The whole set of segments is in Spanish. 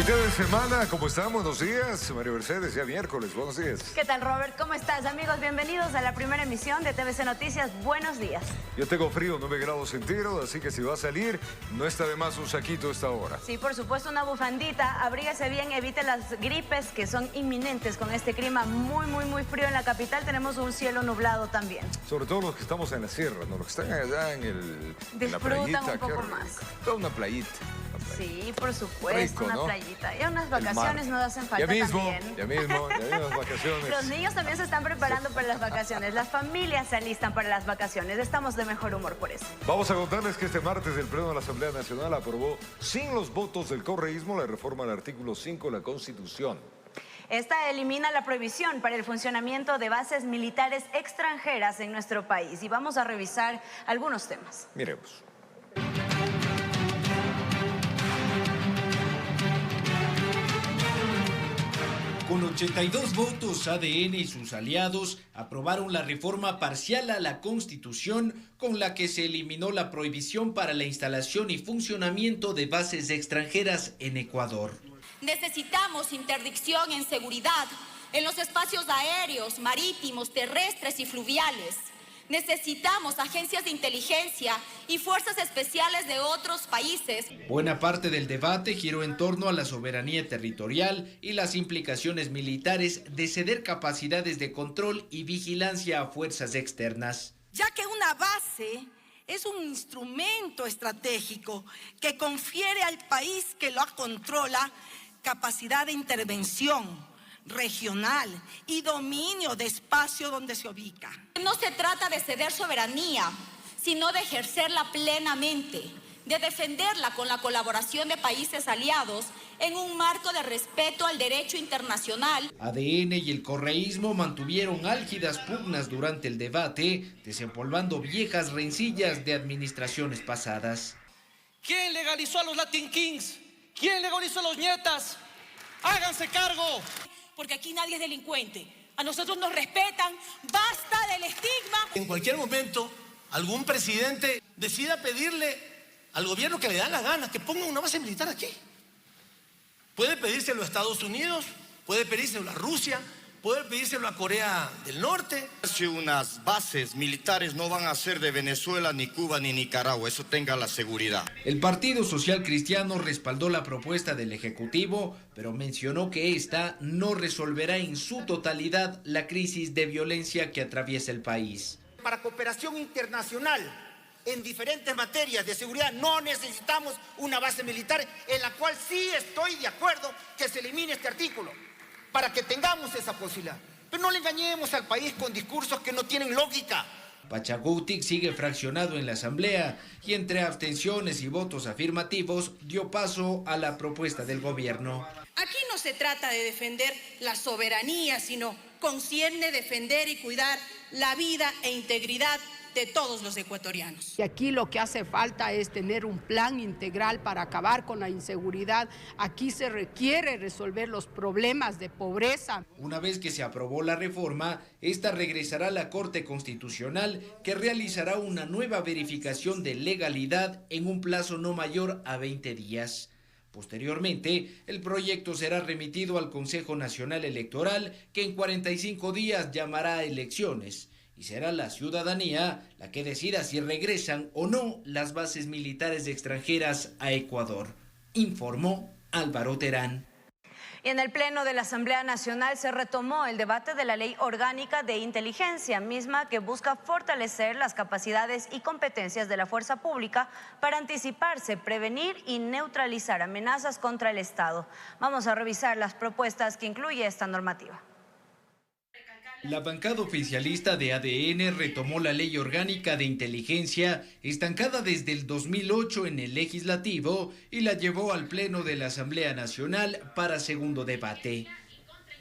Mitad de semana, ¿cómo están? Buenos días. María Mercedes, ya miércoles, buenos días. ¿Qué tal, Robert? ¿Cómo estás, amigos? Bienvenidos a la primera emisión de TVC Noticias. Buenos días. Yo tengo frío, 9 grados centígrados, así que si va a salir, no está de más un saquito a esta hora. Sí, por supuesto, una bufandita. Abríguese bien, evite las gripes que son inminentes con este clima muy frío en la capital. Tenemos un cielo nublado también. Sobre todo los que estamos en la sierra, ¿no? Los que están allá en la playita. Disfrutan un poco más. Toda una playita. Sí, por supuesto, Rico, una ¿no? playita. Y unas vacaciones nos hacen falta ya mismo también. las vacaciones. Los niños también se están preparando para las vacaciones. Las familias se alistan para las vacaciones. Estamos de mejor humor por eso. Vamos a contarles que este martes el Pleno de la Asamblea Nacional aprobó sin los votos del correísmo la reforma al artículo 5 de la Constitución. Esta elimina la prohibición para el funcionamiento de bases militares extranjeras en nuestro país. Y vamos a revisar algunos temas. Miremos. Con 82 votos, ADN y sus aliados aprobaron la reforma parcial a la Constitución con la que se eliminó la prohibición para la instalación y funcionamiento de bases extranjeras en Ecuador. Necesitamos interdicción en seguridad en los espacios aéreos, marítimos, terrestres y fluviales. Necesitamos agencias de inteligencia y fuerzas especiales de otros países. Buena parte del debate giró en torno a la soberanía territorial y las implicaciones militares de ceder capacidades de control y vigilancia a fuerzas externas. Ya que una base es un instrumento estratégico que confiere al país que lo controla capacidad de intervención regional y dominio de espacio donde se ubica. No se trata de ceder soberanía, sino de ejercerla plenamente, de defenderla con la colaboración de países aliados en un marco de respeto al derecho internacional. ADN y el correísmo mantuvieron álgidas pugnas durante el debate, desempolvando viejas rencillas de administraciones pasadas. ¿Quién legalizó a los Latin Kings? ¿Quién legalizó a los nietas? ¡Háganse cargo! Porque aquí nadie es delincuente. A nosotros nos respetan. ¡Basta del estigma! En cualquier momento, algún presidente decida pedirle al gobierno que le da la gana que ponga una base militar aquí. Puede pedírselo a Estados Unidos, puede pedírselo a Rusia, puede pedírselo a Corea del Norte. Si unas bases militares no van a ser de Venezuela, ni Cuba, ni Nicaragua, eso tenga la seguridad. El Partido Social Cristiano respaldó la propuesta del Ejecutivo, pero mencionó que esta no resolverá en su totalidad la crisis de violencia que atraviesa el país. Para cooperación internacional en diferentes materias de seguridad no necesitamos una base militar, en la cual sí estoy de acuerdo que se elimine este artículo, para que tengamos esa posibilidad. Pero no le engañemos al país con discursos que no tienen lógica. Pachacutic sigue fraccionado en la Asamblea y entre abstenciones y votos afirmativos dio paso a la propuesta del gobierno. Aquí no se trata de defender la soberanía, sino concierne defender y cuidar la vida e integridad de todos los ecuatorianos. Y aquí lo que hace falta es tener un plan integral para acabar con la inseguridad. Aquí se requiere resolver los problemas de pobreza. Una vez que se aprobó la reforma, esta regresará a la Corte Constitucional, que realizará una nueva verificación de legalidad en un plazo no mayor a 20 días. Posteriormente, el proyecto será remitido al Consejo Nacional Electoral, que en 45 días llamará a elecciones. Y será la ciudadanía la que decida si regresan o no las bases militares extranjeras a Ecuador, informó Álvaro Terán. Y en el Pleno de la Asamblea Nacional se retomó el debate de la Ley Orgánica de Inteligencia, misma que busca fortalecer las capacidades y competencias de la fuerza pública para anticiparse, prevenir y neutralizar amenazas contra el Estado. Vamos a revisar las propuestas que incluye esta normativa. La bancada oficialista de ADN retomó la Ley Orgánica de Inteligencia, estancada desde el 2008 en el Legislativo, y la llevó al Pleno de la Asamblea Nacional para segundo debate.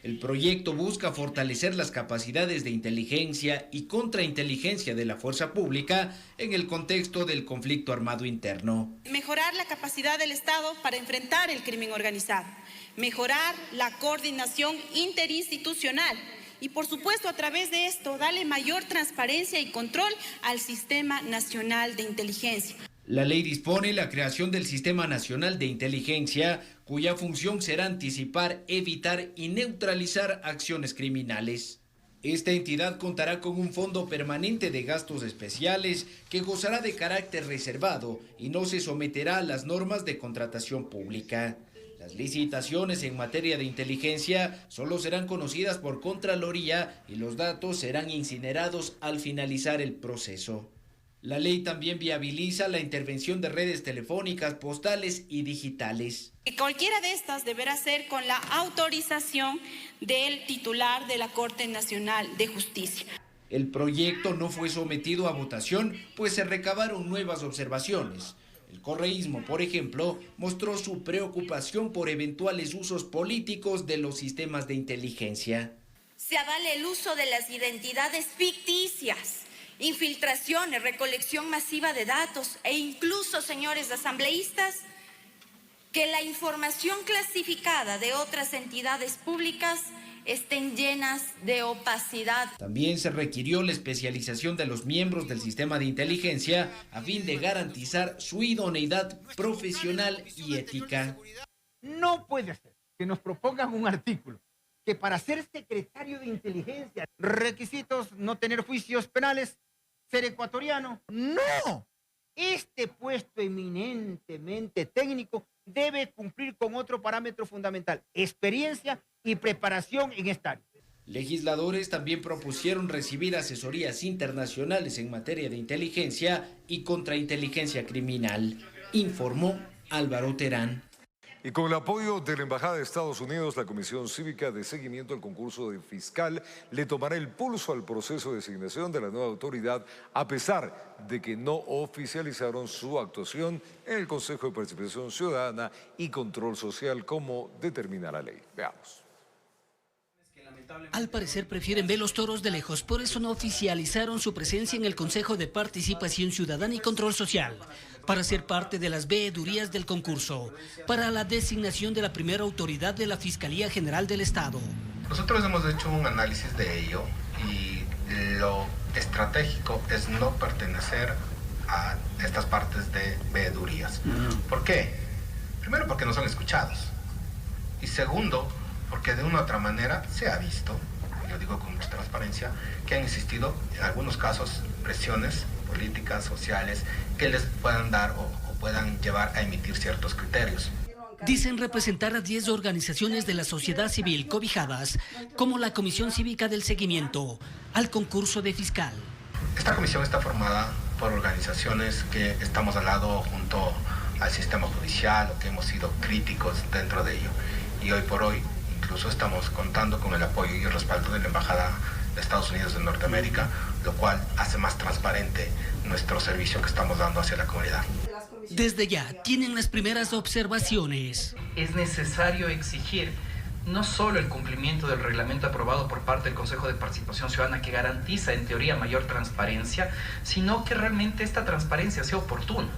El proyecto busca fortalecer las capacidades de inteligencia y contrainteligencia de la fuerza pública en el contexto del conflicto armado interno. Mejorar la capacidad del Estado para enfrentar el crimen organizado. Mejorar la coordinación interinstitucional. Y por supuesto, a través de esto, darle mayor transparencia y control al Sistema Nacional de Inteligencia. La ley dispone la creación del Sistema Nacional de Inteligencia cuya función será anticipar, evitar y neutralizar acciones criminales. Esta entidad contará con un fondo permanente de gastos especiales que gozará de carácter reservado y no se someterá a las normas de contratación pública. Las licitaciones en materia de inteligencia solo serán conocidas por Contraloría y los datos serán incinerados al finalizar el proceso. La ley también viabiliza la intervención de redes telefónicas, postales y digitales. Cualquiera de estas deberá ser con la autorización del titular de la Corte Nacional de Justicia. El proyecto no fue sometido a votación, pues se recabaron nuevas observaciones. El correísmo, por ejemplo, mostró su preocupación por eventuales usos políticos de los sistemas de inteligencia. Se avala el uso de las identidades ficticias, infiltraciones, recolección masiva de datos e incluso, señores asambleístas, que la información clasificada de otras entidades públicas estén llenas de opacidad. También se requirió la especialización de los miembros del sistema de inteligencia a fin de garantizar su idoneidad profesional y ética. No puede ser que nos propongan un artículo que para ser secretario de inteligencia, requisitos no tener juicios penales, ser ecuatoriano. ¡No! Este puesto eminentemente técnico debe cumplir con otro parámetro fundamental: experiencia y preparación en esta área. Legisladores también propusieron recibir asesorías internacionales en materia de inteligencia y contrainteligencia criminal, informó Álvaro Terán. Y con el apoyo de la Embajada de Estados Unidos, la Comisión Cívica de Seguimiento al Concurso de Fiscal le tomará el pulso al proceso de designación de la nueva autoridad, a pesar de que no oficializaron su actuación en el Consejo de Participación Ciudadana y Control Social, como determina la ley. Veamos. Al parecer prefieren ver los toros de lejos, por eso no oficializaron su presencia en el Consejo de Participación Ciudadana y Control Social, para ser parte de las veedurías del concurso, para la designación de la primera autoridad de la Fiscalía General del Estado. Nosotros hemos hecho un análisis de ello y lo estratégico es no pertenecer a estas partes de veedurías. ¿Por qué? Primero, porque no son escuchados. Y segundo, porque de una u otra manera se ha visto, yo digo con mucha transparencia, que han existido en algunos casos presiones políticas, sociales, que les puedan dar o puedan llevar a emitir ciertos criterios. Dicen representar a 10 organizaciones de la sociedad civil cobijadas, como la Comisión Cívica del Seguimiento al Concurso de Fiscal. Esta comisión está formada por organizaciones que estamos al lado junto al sistema judicial, o que hemos sido críticos dentro de ello. Y hoy por hoy incluso estamos contando con el apoyo y el respaldo de la Embajada de Estados Unidos de Norteamérica, lo cual hace más transparente nuestro servicio que estamos dando hacia la comunidad. Desde ya tienen las primeras observaciones. Es necesario exigir no solo el cumplimiento del reglamento aprobado por parte del Consejo de Participación Ciudadana, que garantiza en teoría mayor transparencia, sino que realmente esta transparencia sea oportuna.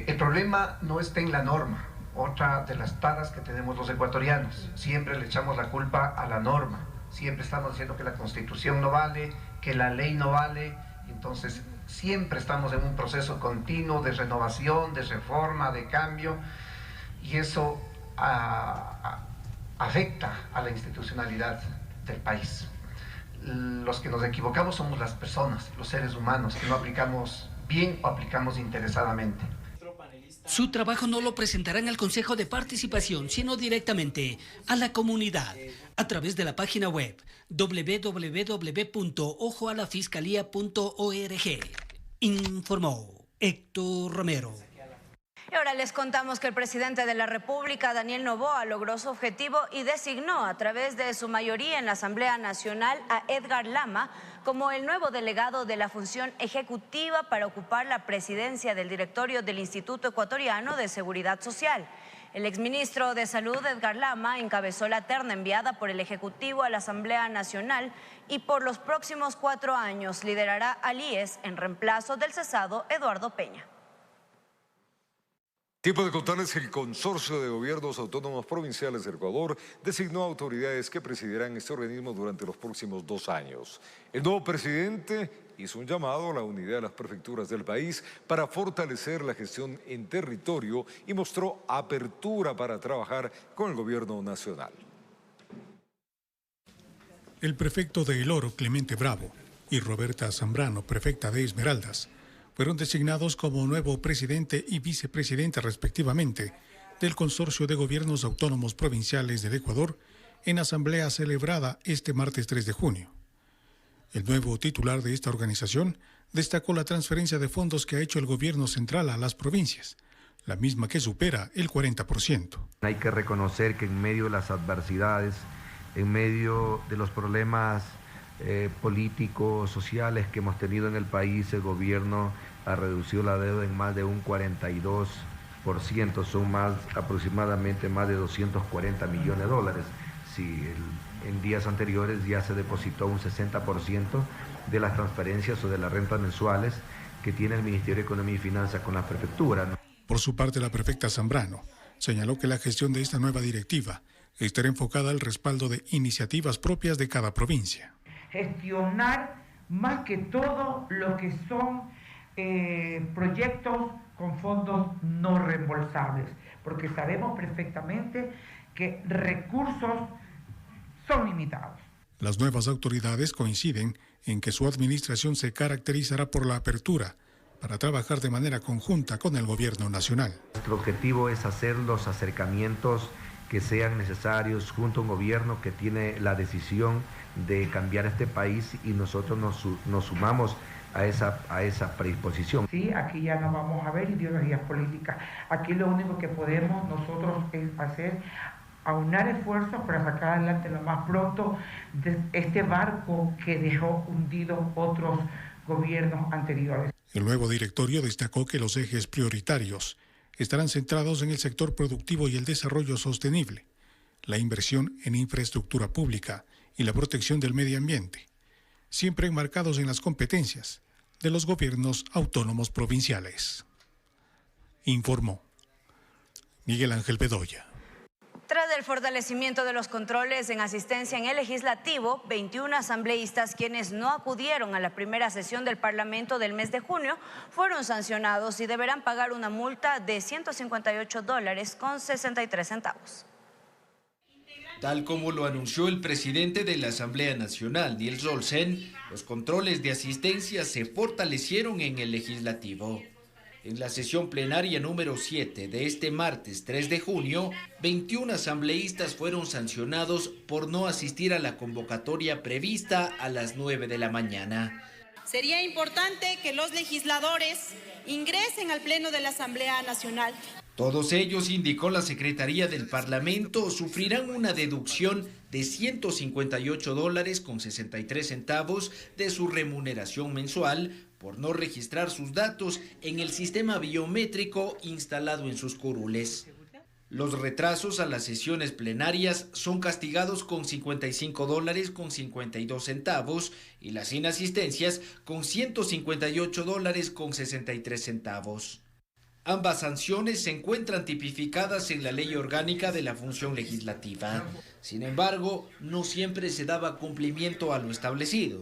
El problema no está en la norma. Otra de las taras que tenemos los ecuatorianos, siempre le echamos la culpa a la norma, siempre estamos diciendo que la Constitución no vale, que la ley no vale, entonces siempre estamos en un proceso continuo de renovación, de reforma, de cambio, y eso afecta a la institucionalidad del país. Los que nos equivocamos somos las personas, los seres humanos, que no aplicamos bien o aplicamos interesadamente. Su trabajo no lo presentarán al Consejo de Participación, sino directamente a la comunidad, a través de la página web www.ojoalafiscalía.org. Informó Héctor Romero. Y ahora les contamos que el presidente de la República, Daniel Noboa, logró su objetivo y designó a través de su mayoría en la Asamblea Nacional a Edgar Lama como el nuevo delegado de la función ejecutiva para ocupar la presidencia del directorio del Instituto Ecuatoriano de Seguridad Social. El exministro de Salud, Edgar Lama, encabezó la terna enviada por el Ejecutivo a la Asamblea Nacional y por los próximos 4 años liderará al IES en reemplazo del cesado Eduardo Peña. Tiempo de contarles que el Consorcio de Gobiernos Autónomos Provinciales del Ecuador designó autoridades que presidirán este organismo durante los próximos 2 años. El nuevo presidente hizo un llamado a la unidad de las prefecturas del país para fortalecer la gestión en territorio y mostró apertura para trabajar con el gobierno nacional. El prefecto de El Oro, Clemente Bravo, y Roberta Zambrano, prefecta de Esmeraldas, fueron designados como nuevo presidente y vicepresidente respectivamente del Consorcio de Gobiernos Autónomos Provinciales del Ecuador en asamblea celebrada este martes 3 de junio. El nuevo titular de esta organización destacó la transferencia de fondos que ha hecho el gobierno central a las provincias, la misma que supera el 40%. Hay que reconocer que en medio de las adversidades, en medio de los problemas políticos, sociales que hemos tenido en el país, el gobierno ha reducido la deuda en más de un 42%, son aproximadamente más de 240 millones de dólares. Sí, en días anteriores ya se depositó un 60% de las transferencias o de las rentas mensuales que tiene el Ministerio de Economía y Finanzas con la prefectura. Por su parte, la prefecta Zambrano señaló que la gestión de esta nueva directiva estará enfocada al respaldo de iniciativas propias de cada provincia. Gestionar más que todo lo que son proyectos con fondos no reembolsables, porque sabemos perfectamente que recursos son limitados. Las nuevas autoridades coinciden en que su administración se caracterizará por la apertura para trabajar de manera conjunta con el gobierno nacional. Nuestro objetivo es hacer los acercamientos que sean necesarios junto a un gobierno que tiene la decisión de cambiar este país y nosotros nos sumamos a esa predisposición. Sí, aquí ya no vamos a ver ideologías políticas. Aquí lo único que podemos nosotros es aunar esfuerzos para sacar adelante lo más pronto de este barco que dejó hundido otros gobiernos anteriores. El nuevo directorio destacó que los ejes prioritarios estarán centrados en el sector productivo y el desarrollo sostenible, la inversión en infraestructura pública y la protección del medio ambiente, siempre enmarcados en las competencias de los gobiernos autónomos provinciales. Informó Miguel Ángel Bedoya. Tras el fortalecimiento de los controles en asistencia en el legislativo, 21 asambleístas quienes no acudieron a la primera sesión del Parlamento del mes de junio fueron sancionados y deberán pagar una multa de $158.63. Tal como lo anunció el presidente de la Asamblea Nacional, Niels Olsen, los controles de asistencia se fortalecieron en el legislativo. En la sesión plenaria número 7 de este martes 3 de junio, 21 asambleístas fueron sancionados por no asistir a la convocatoria prevista a las 9 de la mañana. Sería importante que los legisladores ingresen al Pleno de la Asamblea Nacional. Todos ellos, indicó la Secretaría del Parlamento, sufrirán una deducción de $158.63 de su remuneración mensual por no registrar sus datos en el sistema biométrico instalado en sus curules. Los retrasos a las sesiones plenarias son castigados con $55.52 y las inasistencias con $158.63. Ambas sanciones se encuentran tipificadas en la Ley Orgánica de la Función Legislativa. Sin embargo, no siempre se daba cumplimiento a lo establecido.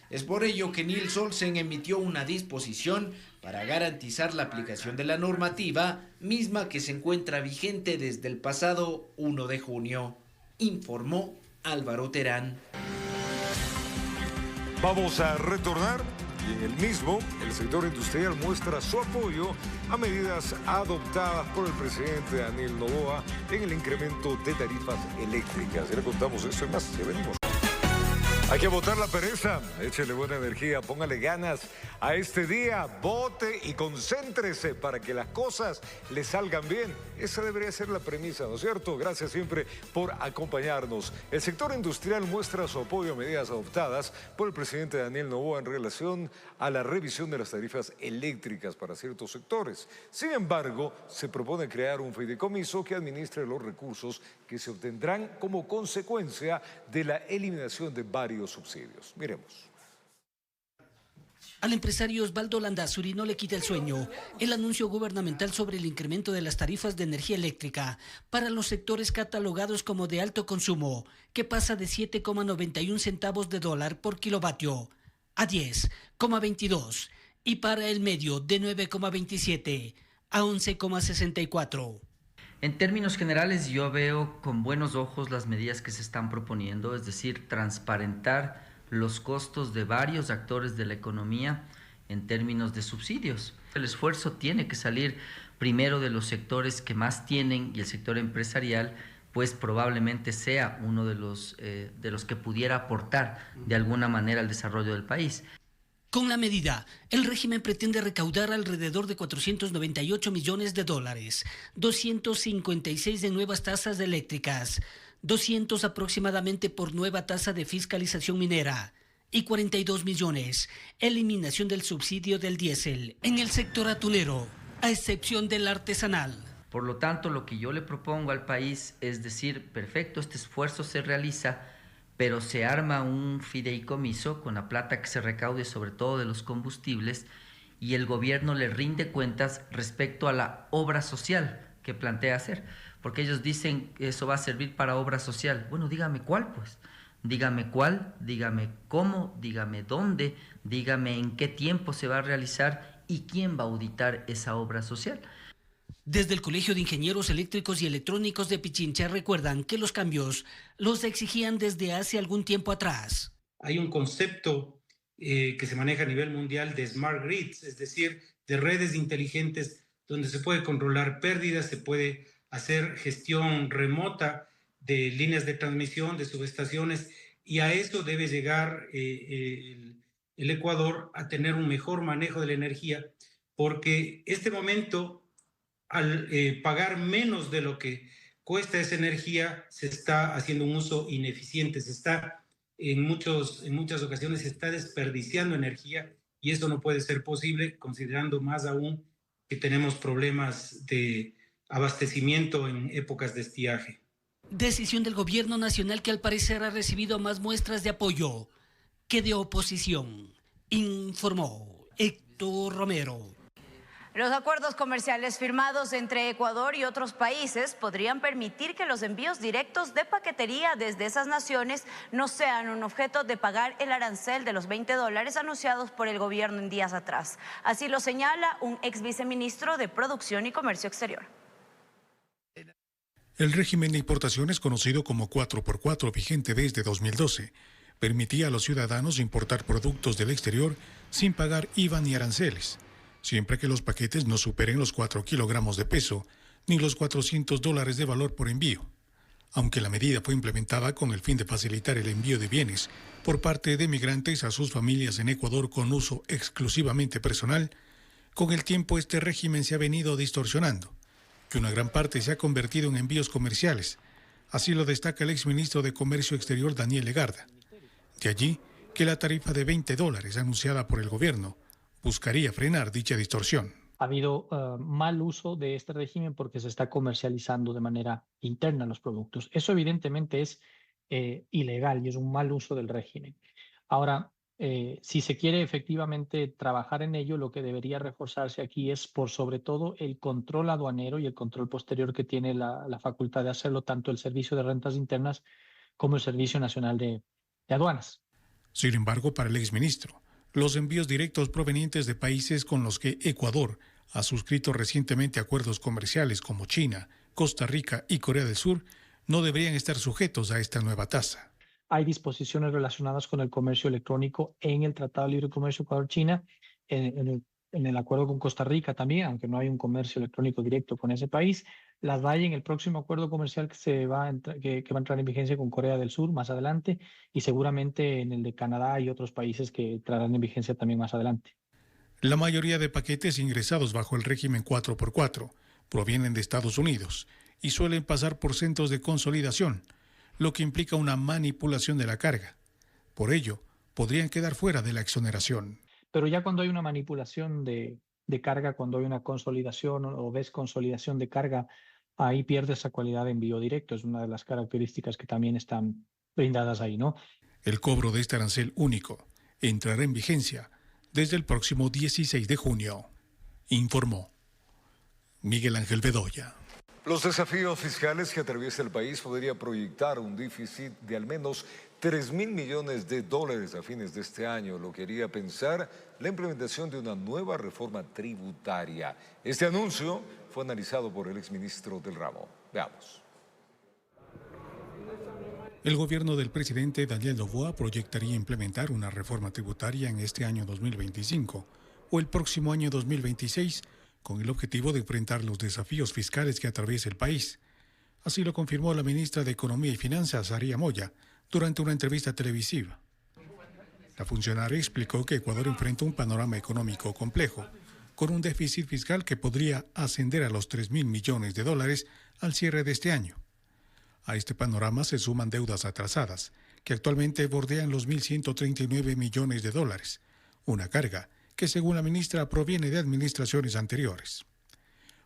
Es por ello que Niels Olsen emitió una disposición para garantizar la aplicación de la normativa, misma que se encuentra vigente desde el pasado 1 de junio, informó Álvaro Terán. Vamos a retornar y en el mismo, el sector industrial muestra su apoyo a medidas adoptadas por el presidente Daniel Noboa en el incremento de tarifas eléctricas. Ya le contamos eso y más, ya venimos. Hay que botar la pereza, échele buena energía, póngale ganas a este día, vote y concéntrese para que las cosas le salgan bien. Esa debería ser la premisa, ¿no es cierto? Gracias siempre por acompañarnos. El sector industrial muestra su apoyo a medidas adoptadas por el presidente Daniel Noboa en relación a la revisión de las tarifas eléctricas para ciertos sectores. Sin embargo, se propone crear un fideicomiso que administre los recursos que se obtendrán como consecuencia de la eliminación de varios subsidios. Miremos. Al empresario Osvaldo Landazuri no le quita el sueño el anuncio gubernamental sobre el incremento de las tarifas de energía eléctrica para los sectores catalogados como de alto consumo, que pasa de 7,91 centavos de dólar por kilovatio a 10,22 y para el medio de 9,27 a 11,64. En términos generales, yo veo con buenos ojos las medidas que se están proponiendo, es decir, transparentar los costos de varios actores de la economía en términos de subsidios. El esfuerzo tiene que salir primero de los sectores que más tienen, y el sector empresarial pues probablemente sea uno de los que pudiera aportar de alguna manera al desarrollo del país. Con la medida, el régimen pretende recaudar alrededor de 498 millones de dólares, 256 de nuevas tasas eléctricas, 200 aproximadamente por nueva tasa de fiscalización minera y 42 millones, eliminación del subsidio del diésel en el sector atunero, a excepción del artesanal. Por lo tanto, lo que yo le propongo al país es decir, perfecto, este esfuerzo se realiza, pero se arma un fideicomiso con la plata que se recaude, sobre todo de los combustibles, y el gobierno le rinde cuentas respecto a la obra social que plantea hacer, porque ellos dicen que eso va a servir para obra social. Bueno, dígame cuál, pues. Dígame cuál, dígame cómo, dígame dónde, dígame en qué tiempo se va a realizar y quién va a auditar esa obra social. Desde el Colegio de Ingenieros Eléctricos y Electrónicos de Pichincha recuerdan que los cambios los exigían desde hace algún tiempo atrás. Hay un concepto que se maneja a nivel mundial de smart grids, es decir, de redes inteligentes donde se puede controlar pérdidas, se puede hacer gestión remota de líneas de transmisión, de subestaciones, y a eso debe llegar el Ecuador, a tener un mejor manejo de la energía, porque este momento, al pagar menos de lo que cuesta esa energía, se está haciendo un uso ineficiente, se está en muchas ocasiones se está desperdiciando energía, y eso no puede ser posible, considerando más aún que tenemos problemas de abastecimiento en épocas de estiaje. Decisión del gobierno nacional que al parecer ha recibido más muestras de apoyo que de oposición, informó Héctor Romero. Los acuerdos comerciales firmados entre Ecuador y otros países podrían permitir que los envíos directos de paquetería desde esas naciones no sean un objeto de pagar el arancel de los $20 anunciados por el gobierno en días atrás. Así lo señala un ex viceministro de Producción y Comercio Exterior. El régimen de importaciones, conocido como 4x4, vigente desde 2012, permitía a los ciudadanos importar productos del exterior sin pagar IVA ni aranceles, siempre que los paquetes no superen los 4 kilogramos de peso ni los $400 de valor por envío. Aunque la medida fue implementada con el fin de facilitar el envío de bienes por parte de migrantes a sus familias en Ecuador con uso exclusivamente personal, con el tiempo este régimen se ha venido distorsionando, que una gran parte se ha convertido en envíos comerciales. Así lo destaca el exministro de Comercio Exterior Daniel Legarda. De allí que la tarifa de $20 anunciada por el gobierno buscaría frenar dicha distorsión. Ha habido mal uso de este régimen porque se está comercializando de manera interna los productos. Eso evidentemente es ilegal y es un mal uso del régimen. Ahora, si se quiere efectivamente trabajar en ello, lo que debería reforzarse aquí es por sobre todo el control aduanero y el control posterior que tiene la facultad de hacerlo tanto el Servicio de Rentas Internas como el Servicio Nacional de Aduanas. Sin embargo, para el exministro, los envíos directos provenientes de países con los que Ecuador ha suscrito recientemente acuerdos comerciales como China, Costa Rica y Corea del Sur no deberían estar sujetos a esta nueva tasa. Hay disposiciones relacionadas con el comercio electrónico en el Tratado de Libre Comercio Ecuador-China, en el acuerdo con Costa Rica también, aunque no hay un comercio electrónico directo con ese país. Las hay en el próximo acuerdo comercial que va a entrar en vigencia con Corea del Sur más adelante, y seguramente en el de Canadá y otros países que entrarán en vigencia también más adelante. La mayoría de paquetes ingresados bajo el régimen 4x4 provienen de Estados Unidos y suelen pasar por centros de consolidación, lo que implica una manipulación de la carga. Por ello, podrían quedar fuera de la exoneración. Pero ya cuando hay una manipulación de carga, cuando hay una consolidación o desconsolidación de carga, ahí pierde esa cualidad de envío directo. Es una de las características que también están brindadas ahí, ¿no? El cobro de este arancel único entrará en vigencia desde el próximo 16 de junio, informó Miguel Ángel Bedoya. Los desafíos fiscales que atraviesa el país podría proyectar un déficit de al menos 3.000 millones de dólares a fines de este año, lo que haría pensar la implementación de una nueva reforma tributaria. Este anuncio fue analizado por el exministro del ramo. Veamos. El gobierno del presidente Daniel Noboa proyectaría implementar una reforma tributaria en este año 2025 o el próximo año 2026 con el objetivo de enfrentar los desafíos fiscales que atraviesa el país. Así lo confirmó la ministra de Economía y Finanzas, Aria Moya, durante una entrevista televisiva. La funcionaria explicó que Ecuador enfrenta un panorama económico complejo, con un déficit fiscal que podría ascender a los 3.000 millones de dólares al cierre de este año. A este panorama se suman deudas atrasadas, que actualmente bordean los 1.139 millones de dólares, una carga que según la ministra proviene de administraciones anteriores.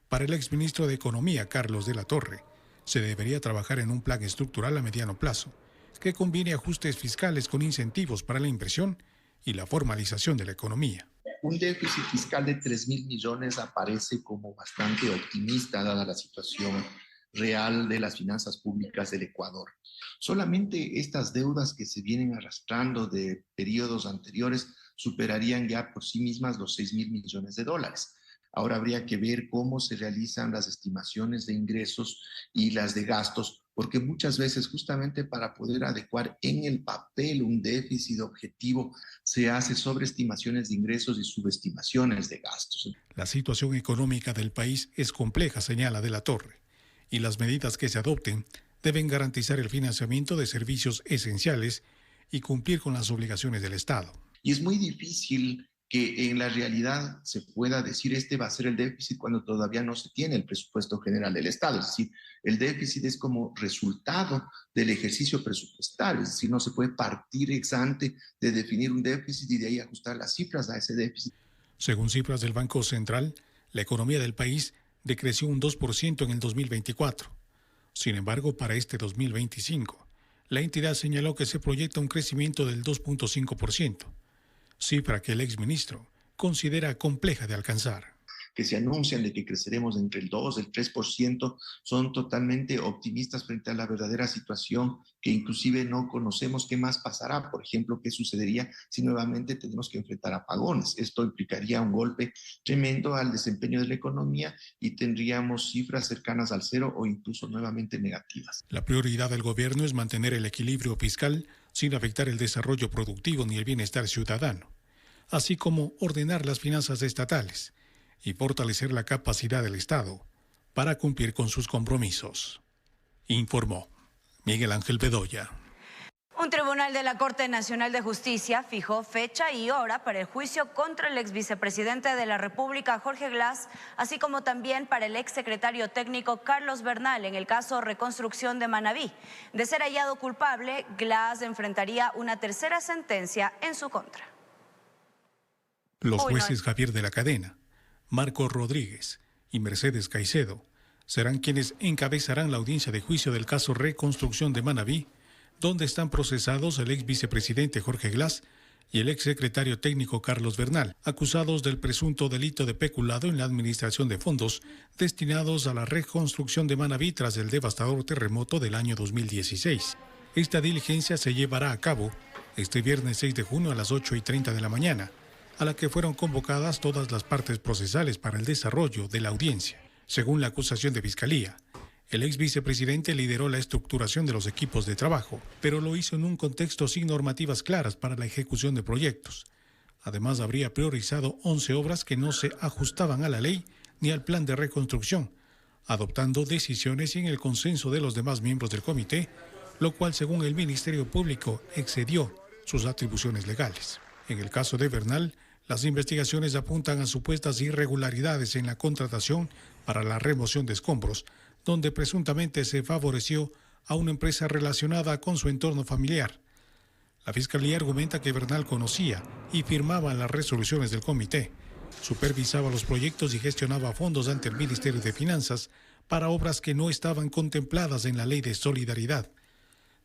Para el exministro de Economía, Carlos de la Torre, se debería trabajar en un plan estructural a mediano plazo, que combine ajustes fiscales con incentivos para la inversión y la formalización de la economía. Un déficit fiscal de 3.000 millones aparece como bastante optimista dada la situación real de las finanzas públicas del Ecuador. Solamente estas deudas que se vienen arrastrando de periodos anteriores superarían ya por sí mismas los 6.000 millones de dólares. Ahora habría que ver cómo se realizan las estimaciones de ingresos y las de gastos, porque muchas veces justamente para poder adecuar en el papel un déficit objetivo se hace sobreestimaciones de ingresos y subestimaciones de gastos. La situación económica del país es compleja, señala de la Torre, y las medidas que se adopten deben garantizar el financiamiento de servicios esenciales y cumplir con las obligaciones del Estado. Y es muy difícil que en la realidad se pueda decir este va a ser el déficit cuando todavía no se tiene el presupuesto general del Estado. Es decir, el déficit es como resultado del ejercicio presupuestario, es decir, no se puede partir ex ante de definir un déficit y de ahí ajustar las cifras a ese déficit. Según cifras del Banco Central, la economía del país decreció un 2% en el 2024. Sin embargo, para este 2025, la entidad señaló que se proyecta un crecimiento del 2.5%. Cifra que el exministro considera compleja de alcanzar. Que se anuncian de que creceremos entre el 2 y el 3%, son totalmente optimistas frente a la verdadera situación que inclusive no conocemos qué más pasará. Por ejemplo, qué sucedería si nuevamente tenemos que enfrentar apagones. Esto implicaría un golpe tremendo al desempeño de la economía y tendríamos cifras cercanas al cero o incluso nuevamente negativas. La prioridad del gobierno es mantener el equilibrio fiscal sin afectar el desarrollo productivo ni el bienestar ciudadano, así como ordenar las finanzas estatales y fortalecer la capacidad del Estado para cumplir con sus compromisos, informó Miguel Ángel Bedoya. Un tribunal de la Corte Nacional de Justicia fijó fecha y hora para el juicio contra el ex vicepresidente de la República, Jorge Glass, así como también para el ex secretario técnico Carlos Bernal en el caso Reconstrucción de Manabí. De ser hallado culpable, Glass enfrentaría una tercera sentencia en su contra. Los jueces Javier de la Cadena, Marco Rodríguez y Mercedes Caicedo serán quienes encabezarán la audiencia de juicio del caso Reconstrucción de Manabí, donde están procesados el ex vicepresidente Jorge Glass y el ex secretario técnico Carlos Bernal, acusados del presunto delito de peculado en la administración de fondos destinados a la reconstrucción de Manabí tras el devastador terremoto del año 2016. Esta diligencia se llevará a cabo este viernes 6 de junio a las 8:30 de la mañana, a la que fueron convocadas todas las partes procesales para el desarrollo de la audiencia. Según la acusación de Fiscalía, el ex vicepresidente lideró la estructuración de los equipos de trabajo, pero lo hizo en un contexto sin normativas claras para la ejecución de proyectos. Además, habría priorizado 11 obras que no se ajustaban a la ley ni al plan de reconstrucción, adoptando decisiones sin el consenso de los demás miembros del comité, lo cual, según el Ministerio Público, excedió sus atribuciones legales. En el caso de Bernal, las investigaciones apuntan a supuestas irregularidades en la contratación para la remoción de escombros, donde presuntamente se favoreció a una empresa relacionada con su entorno familiar. La Fiscalía argumenta que Bernal conocía y firmaba las resoluciones del comité, supervisaba los proyectos y gestionaba fondos ante el Ministerio de Finanzas para obras que no estaban contempladas en la Ley de Solidaridad.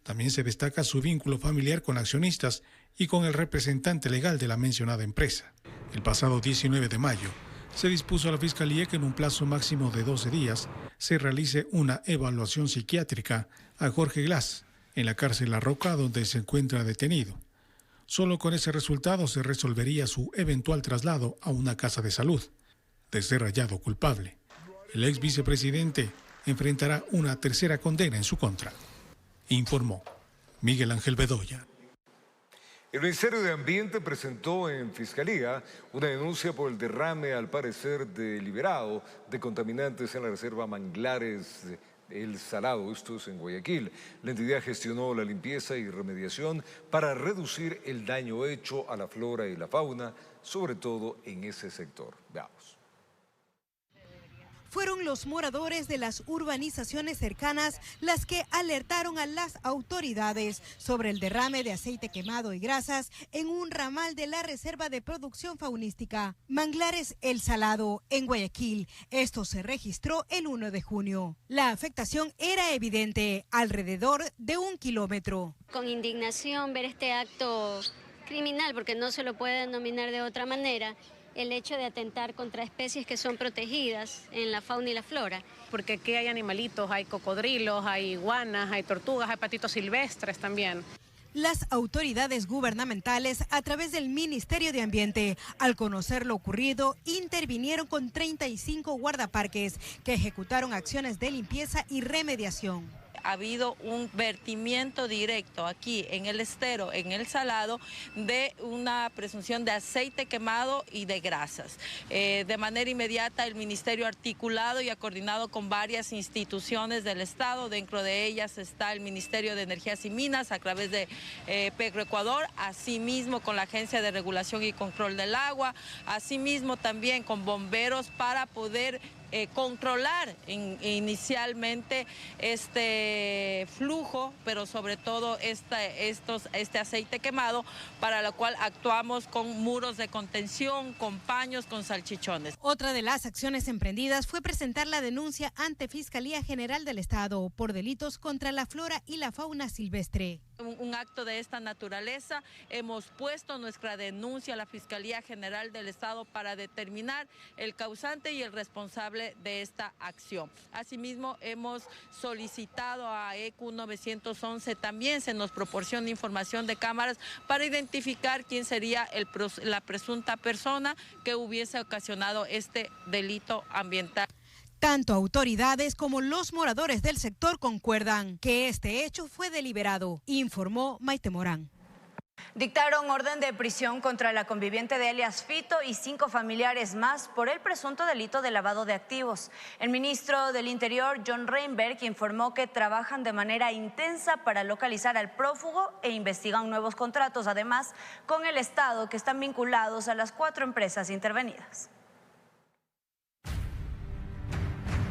También se destaca su vínculo familiar con accionistas y con el representante legal de la mencionada empresa. El pasado 19 de mayo, Se dispuso a la Fiscalía que en un plazo máximo de 12 días se realice una evaluación psiquiátrica a Jorge Glass en la cárcel La Roca, donde se encuentra detenido. Solo con ese resultado se resolvería su eventual traslado a una casa de salud. De ser hallado culpable, el ex vicepresidente enfrentará una tercera condena en su contra, informó Miguel Ángel Bedoya. El Ministerio de Ambiente presentó en Fiscalía una denuncia por el derrame, al parecer deliberado, de contaminantes en la reserva Manglares El Salado, esto es en Guayaquil. La entidad gestionó la limpieza y remediación para reducir el daño hecho a la flora y la fauna, sobre todo en ese sector. Veamos. Fueron los moradores de las urbanizaciones cercanas las que alertaron a las autoridades sobre el derrame de aceite quemado y grasas en un ramal de la Reserva de Producción Faunística Manglares El Salado, en Guayaquil. Esto se registró el 1 de junio. La afectación era evidente, alrededor de 1 kilómetro. Con indignación ver este acto criminal, porque no se lo puede denominar de otra manera, el hecho de atentar contra especies que son protegidas en la fauna y la flora. Porque aquí hay animalitos, hay cocodrilos, hay iguanas, hay tortugas, hay patitos silvestres también. Las autoridades gubernamentales, a través del Ministerio de Ambiente, al conocer lo ocurrido, intervinieron con 35 guardaparques que ejecutaron acciones de limpieza y remediación. Ha habido un vertimiento directo aquí en el estero, en El Salado, de una presunción de aceite quemado y de grasas. De manera inmediata el Ministerio ha articulado y ha coordinado con varias instituciones del Estado, dentro de ellas está el Ministerio de Energías y Minas a través de Petroecuador, asimismo con la Agencia de Regulación y Control del Agua, asimismo también con bomberos para poder controlar inicialmente este flujo, pero sobre todo este aceite quemado, para lo cual actuamos con muros de contención, con paños, con salchichones. Otra de las acciones emprendidas fue presentar la denuncia ante Fiscalía General del Estado por delitos contra la flora y la fauna silvestre. Un acto de esta naturaleza, hemos puesto nuestra denuncia a la Fiscalía General del Estado para determinar el causante y el responsable de esta acción. Asimismo, hemos solicitado a ECU 911, también se nos proporciona información de cámaras para identificar quién sería la presunta persona que hubiese ocasionado este delito ambiental. Tanto autoridades como los moradores del sector concuerdan que este hecho fue deliberado, informó Maite Morán. Dictaron orden de prisión contra la conviviente de alias Fito y 5 familiares más por el presunto delito de lavado de activos. El ministro del Interior, John Reinberg, informó que trabajan de manera intensa para localizar al prófugo e investigan nuevos contratos, además con el Estado, que están vinculados a las 4 empresas intervenidas.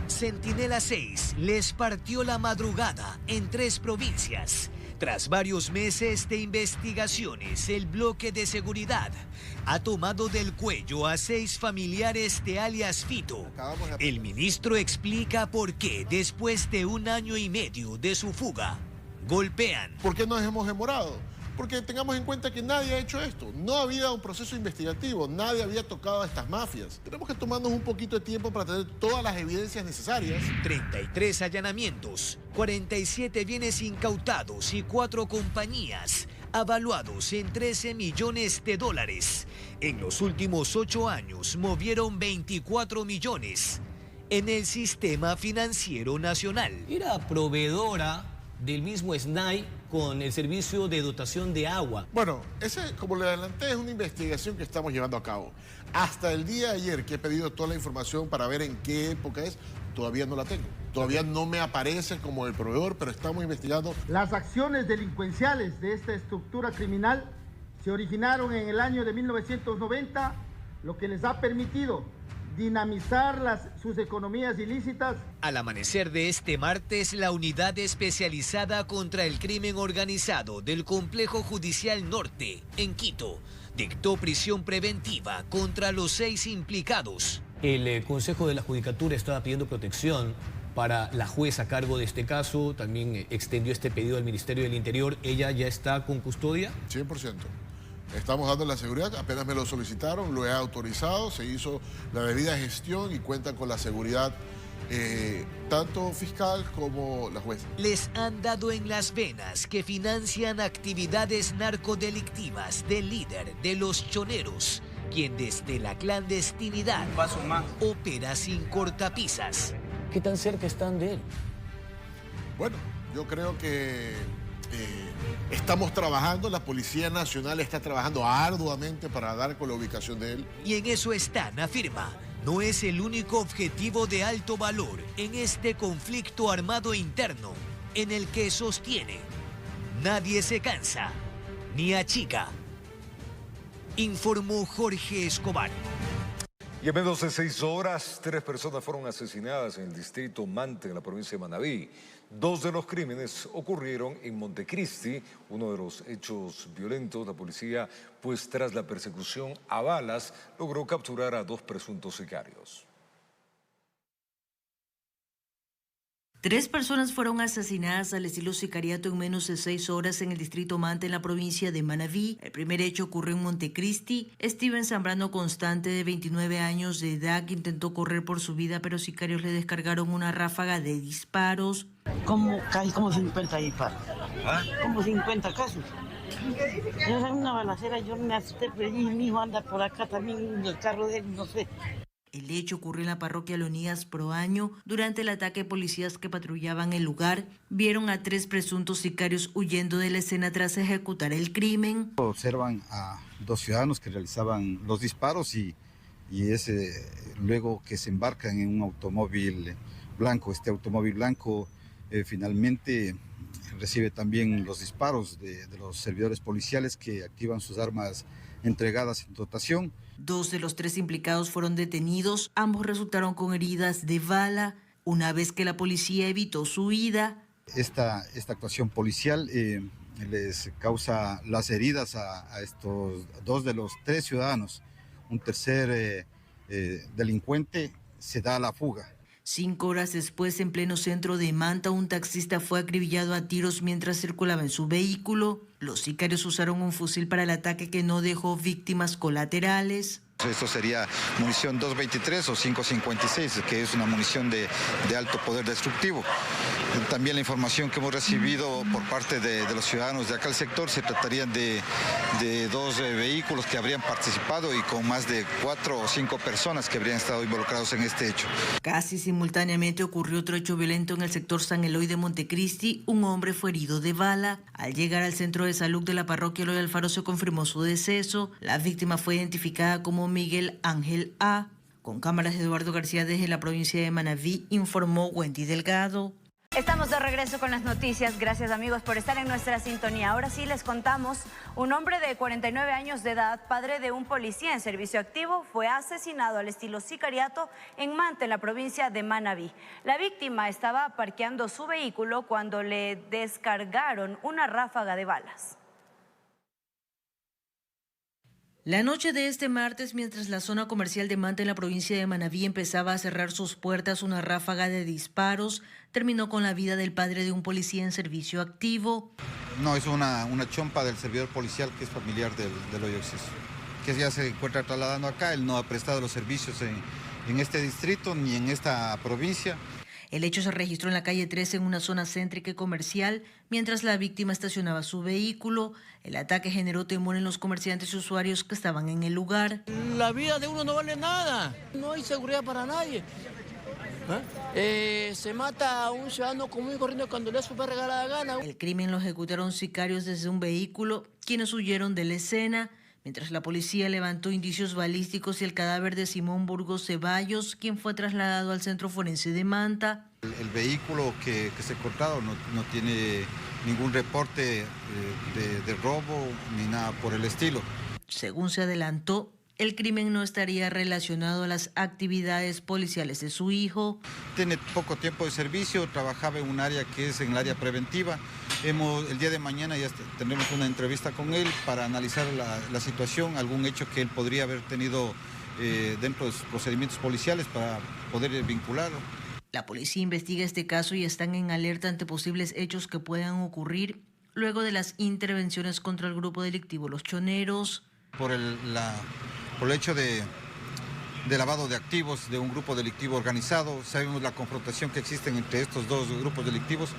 Centinela 6 les partió la madrugada en 3 provincias. Tras varios meses de investigaciones, el bloque de seguridad ha tomado del cuello a 6 familiares de alias Fito. El ministro explica por qué, después de 1 año y medio de su fuga, golpean. ¿Por qué nos hemos demorado? Porque tengamos en cuenta que nadie ha hecho esto. No había un proceso investigativo, nadie había tocado a estas mafias. Tenemos que tomarnos un poquito de tiempo para tener todas las evidencias necesarias. 33 allanamientos, 47 bienes incautados y 4 compañías avaluados en $13 millones. En los últimos 8 años movieron 24 millones en el sistema financiero nacional. Era proveedora del mismo SNAI con el servicio de dotación de agua. Bueno, ese, como le adelanté, es una investigación que estamos llevando a cabo. Hasta el día de ayer que he pedido toda la información para ver en qué época es, todavía no la tengo. Todavía no me aparece como el proveedor, pero estamos investigando. Las acciones delincuenciales de esta estructura criminal se originaron en el año de 1990, lo que les ha permitido dinamizar sus economías ilícitas. Al amanecer de este martes, la Unidad Especializada contra el Crimen Organizado del Complejo Judicial Norte, en Quito, dictó prisión preventiva contra los 6 implicados. El Consejo de la Judicatura estaba pidiendo protección para la jueza a cargo de este caso. También extendió este pedido al Ministerio del Interior. ¿Ella ya está con custodia? 100%. Estamos dando la seguridad, apenas me lo solicitaron, lo he autorizado, se hizo la debida gestión y cuentan con la seguridad tanto fiscal como la jueza. Les han dado en las venas que financian actividades narcodelictivas del líder de los choneros, quien desde la clandestinidad opera sin cortapisas. ¿Qué tan cerca están de él? Bueno, yo creo que estamos trabajando, la Policía Nacional está trabajando arduamente para dar con la ubicación de él. Y en eso están, afirma. No es el único objetivo de alto valor en este conflicto armado interno en el que sostiene: nadie se cansa ni achica. Informó Jorge Escobar. Y en menos de 6 horas, 3 personas fueron asesinadas en el distrito Mante, en la provincia de Manabí. 2 de los crímenes ocurrieron en Montecristi, uno de los hechos violentos. La policía, pues tras la persecución a balas, logró capturar a 2 presuntos sicarios. 3 personas fueron asesinadas al estilo sicariato en menos de 6 horas en el distrito Mante, en la provincia de Manabí. El primer hecho ocurrió en Montecristi. Steven Zambrano Constante, de 29 años de edad, que intentó correr por su vida, pero sicarios le descargaron una ráfaga de disparos. Casi como 50 disparos. ¿Ah? Como 50 casos. Era una balacera, yo me asusté, pero mi hijo anda por acá también, el carro de él, no sé. El hecho ocurrió en la parroquia Leonidas Proaño. Durante el ataque, policías que patrullaban el lugar vieron a 3 presuntos sicarios huyendo de la escena tras ejecutar el crimen. Observan a 2 ciudadanos que realizaban los disparos y luego que se embarcan en un automóvil blanco. Este automóvil blanco finalmente recibe también los disparos de los servidores policiales que activan sus armas entregadas en dotación. 2 de los 3 implicados fueron detenidos. Ambos resultaron con heridas de bala. Una vez que la policía evitó su huida, Esta actuación policial les causa las heridas a estos 2 de los 3 ciudadanos. Un tercer delincuente se da a la fuga. 5 horas después, en pleno centro de Manta, un taxista fue acribillado a tiros mientras circulaba en su vehículo. Los sicarios usaron un fusil para el ataque que no dejó víctimas colaterales. Esto sería munición 223 o 556, que es una munición de alto poder destructivo. También la información que hemos recibido por parte de los ciudadanos de acá al sector, se tratarían de 2 vehículos que habrían participado y con más de 4 o 5 personas que habrían estado involucrados en este hecho. Casi simultáneamente ocurrió otro hecho violento en el sector San Eloy de Montecristi. Un hombre fue herido de bala. Al llegar al centro de salud de la parroquia Eloy Alfaro se confirmó su deceso. La víctima fue identificada como Miguel Ángel A. Con cámaras de Eduardo García desde la provincia de Manabí, informó Wendy Delgado. Estamos de regreso con las noticias. Gracias, amigos, por estar en nuestra sintonía. Ahora sí les contamos: un hombre de 49 años de edad, padre de un policía en servicio activo, fue asesinado al estilo sicariato en Mante, en la provincia de Manabí. La víctima estaba parqueando su vehículo cuando le descargaron una ráfaga de balas. La noche de este martes, mientras la zona comercial de Manta, en la provincia de Manabí, empezaba a cerrar sus puertas, una ráfaga de disparos terminó con la vida del padre de un policía en servicio activo. No, es una chompa del servidor policial que es familiar del Hoyoxis, que ya se encuentra trasladando acá. Él no ha prestado los servicios en este distrito ni en esta provincia. El hecho se registró en la calle 13, en una zona céntrica y comercial, mientras la víctima estacionaba su vehículo. El ataque generó temor en los comerciantes y usuarios que estaban en el lugar. La vida de uno no vale nada, no hay seguridad para nadie. Se mata a un ciudadano común y corriente cuando le da su regalada gana. El crimen lo ejecutaron sicarios desde un vehículo, quienes huyeron de la escena, mientras la policía levantó indicios balísticos y el cadáver de Simón Burgos Ceballos, quien fue trasladado al centro forense de Manta. El vehículo que se encontrado no tiene ningún reporte de robo ni nada por el estilo. Según se adelantó, el crimen no estaría relacionado a las actividades policiales de su hijo. Tiene poco tiempo de servicio, trabajaba en un área que es en el área preventiva. El día de mañana ya tendremos una entrevista con él para analizar la situación, algún hecho que él podría haber tenido dentro de sus procedimientos policiales para poder vincularlo. La policía investiga este caso y están en alerta ante posibles hechos que puedan ocurrir. luego de las intervenciones contra el grupo delictivo Los Choneros. Por el hecho de lavado de activos de un grupo delictivo organizado, sabemos la confrontación que existe entre estos dos grupos delictivos.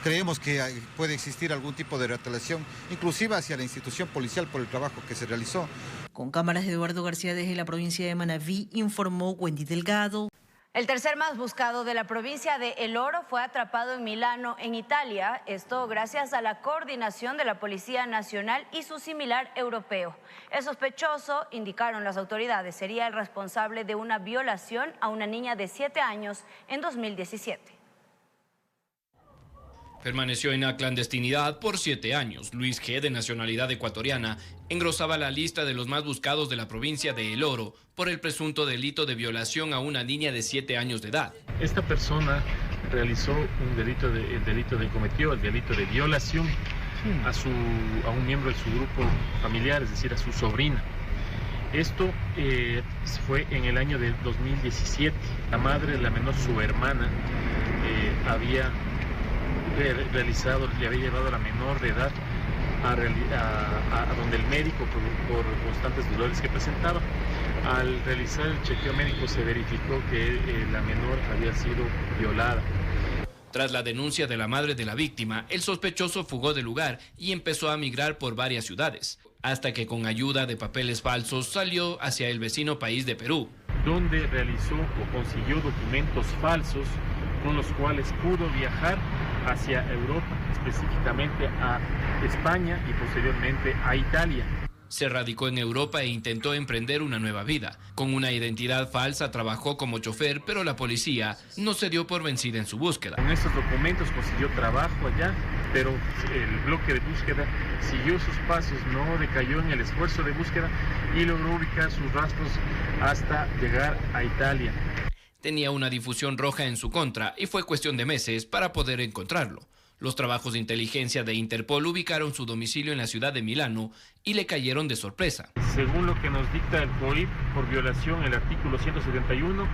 Creemos que puede existir algún tipo de retaliación, inclusive hacia la institución policial por el trabajo que se realizó. Con cámaras de Eduardo García desde la provincia de Manabí, informó Wendy Delgado. El tercer más buscado de la provincia de El Oro fue atrapado en Milano, en Italia. Esto gracias a la coordinación de la Policía Nacional y su similar europeo. El sospechoso, indicaron las autoridades, sería el responsable de una violación a una niña de 7 años en 2017. Permaneció en la clandestinidad por 7 años. Luis G., de nacionalidad ecuatoriana, engrosaba la lista de los más buscados de la provincia de El Oro por el presunto delito de violación a una niña de 7 años de edad. Esta persona realizó cometió el delito de violación a un miembro de su grupo familiar, es decir, a su sobrina. Esto fue en el año del 2017. La madre de la menor, su hermana, le había llevado a la menor de edad a donde el médico por constantes dolores que presentaba. Al realizar el chequeo médico se verificó que la menor había sido violada. Tras la denuncia de la madre de la víctima, el sospechoso fugó del lugar y empezó a migrar por varias ciudades, hasta que con ayuda de papeles falsos salió hacia el vecino país de Perú, donde realizó o consiguió documentos falsos con los cuales pudo viajar hacia Europa, específicamente a España y posteriormente a Italia. Se radicó en Europa e intentó emprender una nueva vida. Con una identidad falsa trabajó como chofer, pero la policía no se dio por vencida en su búsqueda. Con estos documentos consiguió trabajo allá, pero el bloque de búsqueda siguió sus pasos, no decayó en el esfuerzo de búsqueda y logró ubicar sus rastros hasta llegar a Italia. Tenía una difusión roja en su contra y fue cuestión de meses para poder encontrarlo. Los trabajos de inteligencia de Interpol ubicaron su domicilio en la ciudad de Milano y le cayeron de sorpresa. Según lo que nos dicta el COIP, por violación, el artículo 171,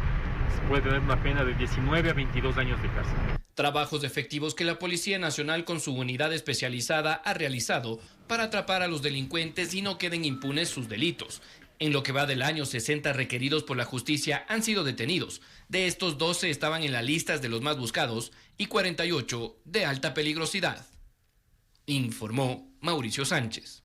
se puede tener una pena de 19 a 22 años de cárcel. Trabajos efectivos que la Policía Nacional con su unidad especializada ha realizado para atrapar a los delincuentes y no queden impunes sus delitos. En lo que va del año, 60 requeridos por la justicia han sido detenidos. De estos, 12 estaban en las listas de los más buscados y 48 de alta peligrosidad. Informó Mauricio Sánchez.